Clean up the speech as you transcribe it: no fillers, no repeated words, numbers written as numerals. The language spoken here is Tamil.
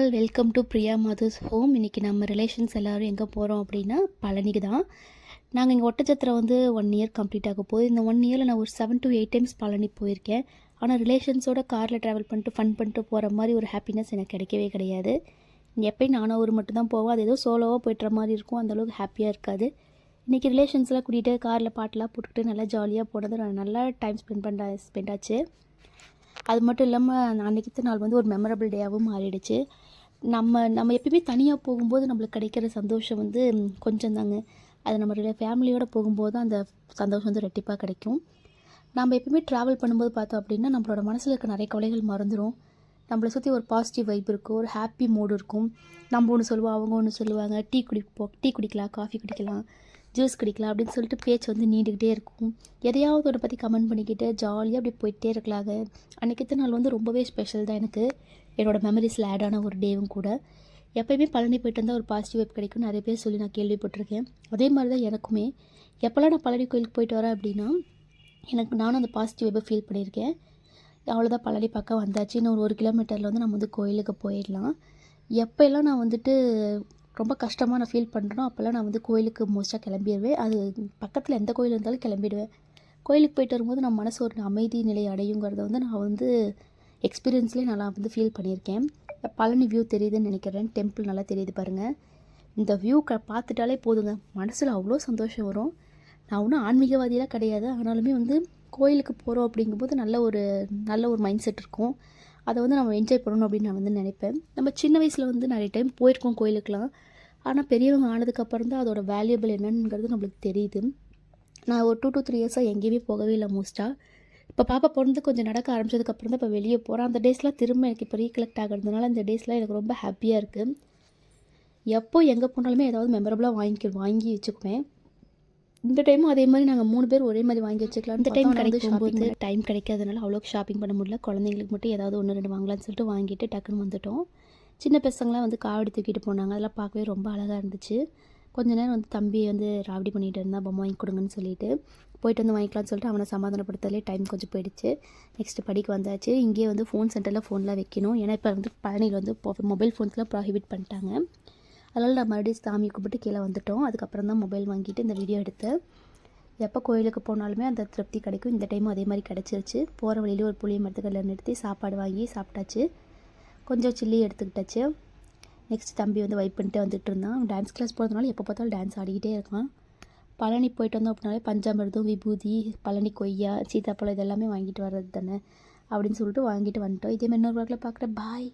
All welcome to Priya mothers home. இன்றைக்கி நம்ம ரிலேஷன்ஸ் எல்லோரும் எங்கே போகிறோம் அப்படின்னா பழனிக்கு தான். நாங்கள் இங்கே ஒட்டச்சத்திரம் வந்து 1 இயர் கம்ப்ளீட் ஆக போகுது. இந்த 1 இயரில் நான் ஒரு 7 to 8 டைம்ஸ் பழனி போயிருக்கேன். ஆனால் ரிலேஷன்ஸோட காரில் ட்ராவல் பண்ணிட்டு ஃபன் பண்ணிட்டு போகிற மாதிரி ஒரு ஹாப்பினஸ் எனக்கு கிடைக்கவே கிடையாது. எப்போயும் நானும் ஒரு மட்டும் தான் போவோம். அது ஏதோ சோலோவாக போய்ட்டுற மாதிரி இருக்கும், அந்தளவுக்கு ஹாப்பியாக இருக்காது. இன்றைக்கி ரிலேஷன்ஸ்லாம் கூட்டிகிட்டு காரில் பாட்டெலாம் போட்டுக்கிட்டு நல்லா ஜாலியாக போனது நல்லா டைம் ஸ்பெண்ட் ஆச்சு. அது மட்டும் இல்லாமல் அன்றைக்கி நாள் வந்து ஒரு மெமரபிள் டேயாகவும் மாறிடுச்சு. நம்ம எப்பயுமே தனியாக போகும்போது நம்மளுக்கு கிடைக்கிற சந்தோஷம் வந்து கொஞ்சம் தாங்க. அது நம்ம ஃபேமிலியோடு போகும்போது அந்த சந்தோஷம் வந்து ரெட்டிப்பாக கிடைக்கும். நம்ம எப்பயுமே ட்ராவல் பண்ணும்போது பார்த்தோம் அப்படின்னா நம்மளோட மனசில் இருக்க நிறைய கவலைகள் மறந்துடும். நம்மளை சுற்றி ஒரு பாசிட்டிவ் வைப் இருக்கும், ஒரு ஹாப்பி மூடு இருக்கும். நம்ம ஒன்று சொல்லுவோம், அவங்க ஒன்று சொல்லுவாங்க. டீ குடிக்கலாம், காஃபி குடிக்கலாம், ஜூஸ் குடிக்கலாம் அப்படின்னு சொல்லிட்டு பேச்சு வந்து நீண்டுக்கிட்டே இருக்கும். எதையாவது ஒன்று பற்றி கமெண்ட் பண்ணிக்கிட்டு ஜாலியாக அப்படி போயிட்டே இருக்கலாங்க. அன்றைக்கி நாள் வந்து ரொம்பவே ஸ்பெஷல் தான் எனக்கு. என்னோடய மெமரிஸில் ஆட் ஆன ஒரு டேவும் கூட. எப்போயுமே பழனி போய்ட்டு வந்தால் ஒரு பாசிட்டிவ் வைப் கிடைக்கும் நிறைய பேர் சொல்லி நான் கேள்விப்பட்டிருக்கேன். அதே மாதிரி தான் எனக்குமே. எப்போல்லாம் நான் பழனி கோயிலுக்கு போயிட்டு வரேன் அப்படின்னா நானும் அந்த பாசிட்டிவ் வைப்பை ஃபீல் பண்ணியிருக்கேன். அவ்வளோதான், பழனி பக்கம் வந்தாச்சு. இன்னும் ஒரு 1 கிலோமீட்டரில் வந்து நம்ம வந்து கோயிலுக்கு போயிடலாம். எப்போல்லாம் நான் வந்துட்டு ரொம்ப கஷ்டமாக நான் ஃபீல் பண்ணுறேனோ அப்போல்லாம் நான் வந்து கோயிலுக்கு மோஸ்ட்டாக கிளம்பிடுவேன். அது பக்கத்தில் எந்த கோயில் இருந்தாலும் கிளம்பிடுவேன். கோயிலுக்கு போயிட்டு வரும்போது நம்ம மனசு ஒரு அமைதி நிலை அடையுங்கிறத வந்து நான் வந்து எக்ஸ்பீரியன்ஸ்லேயே நல்லா வந்து ஃபீல் பண்ணியிருக்கேன். பழனி வியூ தெரியுதுன்னு நினைக்கிறேன். டெம்பிள் நல்லா தெரியுது பாருங்கள். இந்த வியூ பார்த்துட்டாலே போதுங்க, மனசில் அவ்வளோ சந்தோஷம் வரும். நான் ஒன்றும் ஆன்மீகவாதியெலாம் கிடையாது, ஆனாலுமே வந்து கோயிலுக்கு போகிறோம் அப்படிங்கும்போது நல்ல ஒரு மைண்ட் செட் இருக்கும். அதை வந்து நம்ம என்ஜாய் பண்ணணும் அப்படின்னு நான் வந்து நினைப்பேன். நம்ம சின்ன வயசில் வந்து நிறைய டைம் போயிருக்கோம் கோயிலுக்கெலாம். ஆனால் பெரியவங்க ஆனதுக்கப்புறம் தான் அதோட வேல்யூபிள் என்னங்கிறது நம்மளுக்கு தெரியுது. நான் ஒரு 2 to 3 இயர்ஸாக எங்கேயுமே போகவே இல்லை மோஸ்ட்டாக. இப்போ பாப்பா பிறந்து கொஞ்சம் நடக்க ஆரம்பிச்சதுக்கப்புறம் தான் இப்போ வெளியே போகிறேன். அந்த டேஸ்லாம் திரும்ப எனக்கு இப்போ ரீகலெக்ட் ஆகிறதுனால இந்த டேஸ்லாம் எனக்கு ரொம்ப ஹாப்பியாக இருக்குது. எப்போ எங்கே போனாலுமே ஏதாவது மெமரபுளாக வாங்கி வச்சுக்குவேன். இந்த டைமும் அதே மாதிரி நாங்கள் 3 பேர் ஒரே மாதிரி வாங்கி வச்சுக்கலாம். இந்த டைம் கிடைக்கும்போது டைம் கிடைக்காதனால அவ்வளோக்கு ஷாப்பிங் பண்ண முடியல. குழந்தைங்களுக்கு மட்டும் ஏதாவது 1-2 வாங்கலான்னு சொல்லிட்டு வாங்கிட்டு டக்குன்னு வந்துட்டோம். சின்ன பசங்களாம் வந்து காவடி தூக்கிட்டு போனாங்க. அதெல்லாம் பார்க்கவே ரொம்ப அழகாக இருந்துச்சு. கொஞ்ச நேரம் வந்து தம்பி வந்து ராவடி பண்ணிகிட்டு இருந்தால் பொம்மை வாங்கி கொடுங்கன்னு சொல்லிட்டு போயிட்டு வந்து வாங்கிக்கலாம்னு சொல்லிட்டு அவனை சமாதானப்படுத்தாலே டைம் கொஞ்சம் போயிடுச்சு. நெக்ஸ்ட்டு படிக்க வந்தாச்சு. இங்கேயே வந்து ஃபோன் சென்டரில் ஃபோன்லாம் வைக்கணும். ஏன்னா இப்போ வந்து பழனியில் வந்து மொபைல் ஃபோன்ஸ்லாம் ப்ராஹிபிட் பண்ணிட்டாங்க. அதனால் நான் மறுபடியும் சாமி கும்பிட்டு கீழே வந்துட்டோம். அதுக்கப்புறம் தான் மொபைல் வாங்கிட்டு இந்த வீடியோ எடுத்தேன். எப்போ கோயிலுக்கு போனாலுமே அந்த திருப்தி கிடைக்கும். இந்த டைமும் அதே மாதிரி கிடச்சிருச்சு. போகிற வழியிலே ஒரு புளிய மரத்துக்கல்ல நிறுத்தி சாப்பாடு வாங்கி சாப்பிட்டாச்சு. கொஞ்சம் சில்லி எடுத்துக்கிட்டாச்சு. நெக்ஸ்ட் தம்பி வந்து வைப் பண்ணிட்டு வந்துட்டு இருந்தான். டான்ஸ் கிளாஸ் போகிறதுனால எப்போ பார்த்தாலும் டான்ஸ் ஆடிக்கிட்டே இருக்கான். பழனி போயிட்டு வந்தோம் அப்படின்னாலே பஞ்சாமிர்தம், விபூதி, பழனி கொய்யா, சீத்தாப்பழம் இதெல்லாமே வாங்கிட்டு வர்றது தானே அப்படின்னு சொல்லிட்டு வாங்கிட்டு வந்துட்டோம். இதே மாதிரி இன்னொரு வாக்கில் பார்க்குறேன். பாய்.